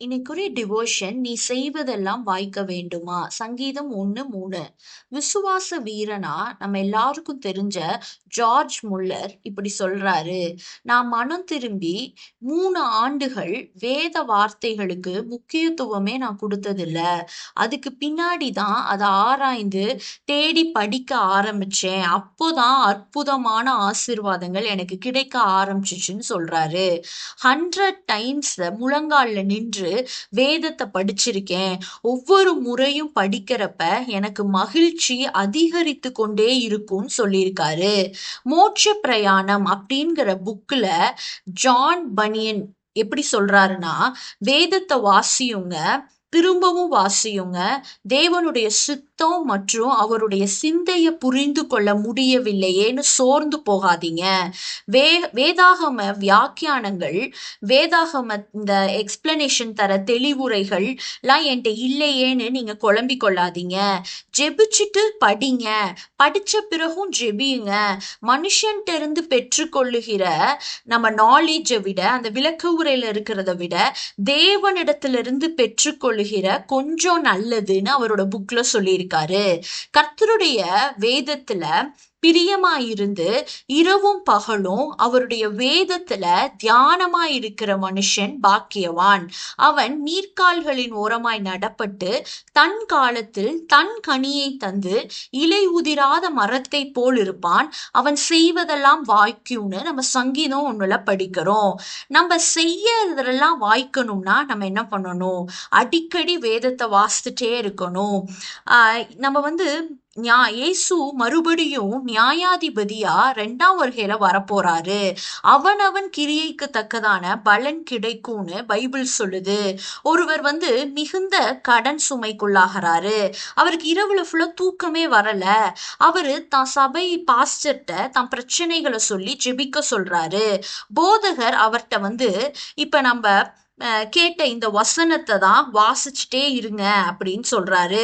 இன்னைக்குரிய devotion நீ செய்வதெல்லாம் வாய்க்க வேண்டுமா? சங்கீதம் 1:3. விசுவாச வீரனா நம்ம எல்லாருக்கும் தெரிஞ்ச ஜார்ஜ் முல்லர் இப்படி சொல்றாரு. நான் மனம் திரும்பி 3 ஆண்டுகள் வேத வார்த்தைகளுக்கு முக்கியத்துவமே நான் கொடுத்ததில்ல. அதுக்கு பின்னாடி தான் அதை ஆராய்ந்து தேடி படிக்க ஆரம்பிச்சேன். அப்போதான் அற்புதமான ஆசீர்வாதங்கள் எனக்கு கிடைக்க ஆரம்பிச்சுச்சுன்னு சொல்றாரு. 100 டைம்ஸ் முழங்கால்ல நின்று வேதத்தை படிச்சிருக்கேன். ஒவ்வொரு முறையும் படிக்கிறப்ப எனக்கு மகிழ்ச்சி அதிகரித்து கொண்டே இருக்கும்னு சொல்லியிருக்காரு. மோட்ச பிரயாணம் அப்படிங்கிற புக்ல ஜான் பனியன் எப்படி சொல்றாருன்னா, வேதத்தை வாசியுங்க, திரும்பவும் வாசியுங்க. தேவனுடைய சித்தம் மற்றும் அவருடைய சிந்தையை புரிந்து கொள்ள முடியவில்லையேன்னு சோர்ந்து போகாதீங்க. வேதாகம வியாக்கியானங்கள், வேதாகம இந்த எக்ஸ்பிளனேஷன் தர தெளிவுரைகள் எல்லாம் என்கிட்ட இல்லையேன்னு நீங்க குழம்பிக் கொள்ளாதீங்க. ஜெபிச்சுட்டு படிங்க, படிச்ச பிறகும் ஜெபியுங்க. மனுஷன்ட்ட இருந்து பெற்றுக்கொள்ளுகிற நம்ம நாலேஜை விட, அந்த விளக்க உரையில இருக்கிறத விட தேவனிடத்திலிருந்து பெற்றுக்கொள்ளுகிற கொஞ்சம் நல்லதுன்னு அவரோட புக்ல சொல்லியிருக்காரு. கர்த்தருடைய வேதத்துல பிரியமாயிருந்து இரவும் பகலும் அவருடைய வேதத்துல தியானமாயிருக்கிற மனுஷன் பாக்கியவான். அவன் நீர்க்கால்களின் ஓரமாய் நடப்பட்டு தன் காலத்தில் தன் கனியை தந்து இலை உதிராத மரத்தை போல் இருப்பான். அவன் செய்வதெல்லாம் வாய்க்கும்னு நம்ம சங்கீதம் 1 படிக்கிறோம். நம்ம செய்யறதெல்லாம் வாய்க்கணும்னா நம்ம என்ன பண்ணணும்? அடிக்கடி வேதத்தை வாசிச்சுட்டே இருக்கணும். நம்ம இயேசு மறுபடியும் நியாயாதிபதியா 2ஆம் வருகையில வரப்போறாரு. அவனவன் கிரியைக்கு தக்கதான பலன் கிடைக்கும்னு பைபிள் சொல்லுது. ஒருவர் மிகுந்த கடன் சுமைக்குள்ளாகிறாரு. அவருக்கு இரவுல ஃபுல்லா தூக்கமே வரல. அவரு தான் சபை பாஸ்டர்ட்ட தன் பிரச்சனைகளை சொல்லி ஜெபிக்க சொல்றாரு. போதகர் அவர்கிட்ட இப்ப நம்ம கேட்ட இந்த வசனத்தை தான் வாசிச்சுட்டே இருங்க அப்படின்னு சொல்றாரு.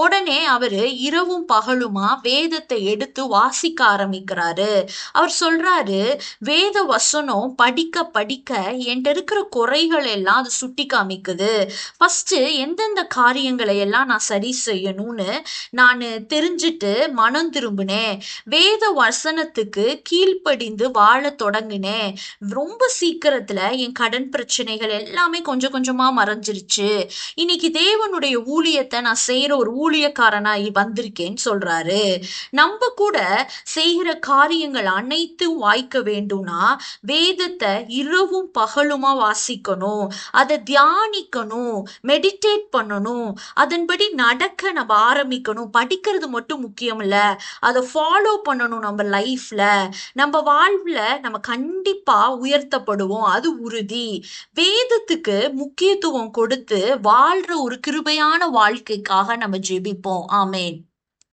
உடனே அவரு இரவும் பகலுமா வேதத்தை எடுத்து வாசிக்க ஆரம்பிக்கிறாரு. அவர் சொல்றாரு, வேத வசனம் படிக்க படிக்க என்கிட்ட இருக்கிற குறைகள் எல்லாம் அது சுட்டி காமிக்குது. ஃபர்ஸ்ட் எந்தெந்த காரியங்களை எல்லாம் நான் சரி செய்யணும்னு நான் தெரிஞ்சுட்டு மனம் திரும்பினேன். வேத வசனத்துக்கு கீழ்ப்படிந்து வாழ தொடங்கினேன். ரொம்ப சீக்கிரத்துல என் கடன் பிரச்சனைகள் எல்லாமே கொஞ்சம் கொஞ்சமா மறைஞ்சிருச்சு. இன்னைக்கு தேவனுடைய ஊழியத்தை நான் செய்யற ஒரு ஊழியக்காரனா வந்திருக்கேன்னு சொல்றாரு. நம்ம கூட செய்கிற காரியங்கள் அனைத்தும் வாய்க்க வேண்டும்னா வேதத்தை இரவும் பகலுமா வாசிக்கணும், அதை தியானிக்கணும், மெடிடேட் பண்ணணும், அதன்படி நடக்க நம்ம ஆரம்பிக்கணும். படிக்கிறது மட்டும் முக்கியம் இல்ல, அதை ஃபாலோ பண்ணணும். நம்ம லைஃப்ல, நம்ம வாழ்வுல நம்ம கண்டிப்பா உயர்த்தப்படுவோம், அது உறுதி. வேதத்துக்கு முக்கியத்துவம் கொடுத்து வாழ்ற ஒரு கிருபையான வாழ்க்கைக்காக நம்ம ஜெபிப்போம். ஆமென்.